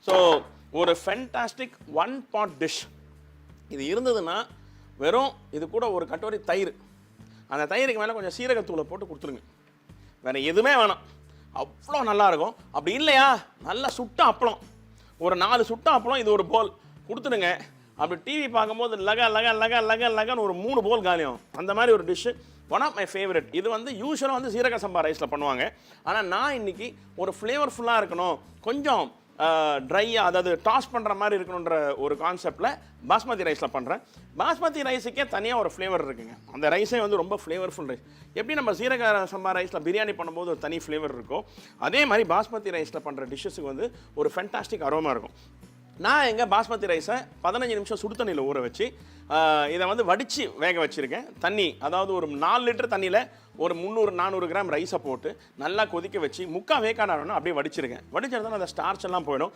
So ஒரு fantastic one pot dish இது இருந்ததுன்னா வெறும் இது கூட ஒரு கட்டோரி தயிர், அந்த தயிருக்கு மேலே கொஞ்சம் சீரகத்தூளை போட்டு கொடுத்துருங்க, வேறு எதுவுமே வேணாம், அவ்வளோ நல்லாயிருக்கும். அப்படி இல்லையா நல்லா சுட்ட அப்பளம், ஒரு 4 சுட்ட அப்பளம் இது ஒரு போல் கொடுத்துடுங்க. அப்படி டிவி பார்க்கும்போது லக லக லக லக லகன்னு ஒரு 3 போல் காலியும். அந்த மாதிரி ஒரு dish one of my favourite. இது வந்து யூஸ்வலாக வந்து சீரக சம்பா ரைஸில் பண்ணுவாங்க. ஆனால் நான் இன்றைக்கி ஒரு ஃப்ளேவர்ஃபுல்லாக இருக்கணும், கொஞ்சம் ட்ரையாக, அதாவது டாஸ் பண்ணுற மாதிரி இருக்கணுன்ற ஒரு கான்செப்டில் பாஸ்மதி ரைஸில் பண்ணுறேன். பாஸ்மதி ரைஸுக்கே தனியாக ஒரு ஃப்ளேவர் இருக்குங்க. அந்த ரைஸே வந்து ரொம்ப ஃப்ளேவர்ஃபுல் ரைஸ். எப்படி நம்ம சீரக சம்பா ரைஸில் பிரியாணி பண்ணும்போது ஒரு தனி ஃப்ளேவர் இருக்கும், அதே மாதிரி பாஸ்மதி ரைஸில் பண்ணுற டிஷ்ஷஸுக்கு வந்து ஒரு ஃபென்டாஸ்டிக் அரோமா இருக்கும். நான் எங்கள் பாஸ்மதி ரைஸை 15 நிமிஷம் சுடு தண்ணியில் ஊற வச்சு இதை வந்து வடித்து வேக வச்சுருக்கேன். தண்ணி, அதாவது ஒரு 4 லிட்டர் தண்ணியில் ஒரு 300-400 கிராம் ரைஸை போட்டு நல்லா கொதிக்க வச்சு 3/4 வேக்காடு அப்படியே வடிச்சிருக்கேன். வடிச்சிருந்தா அந்த ஸ்டார்ச் எல்லாம் போயிடும்.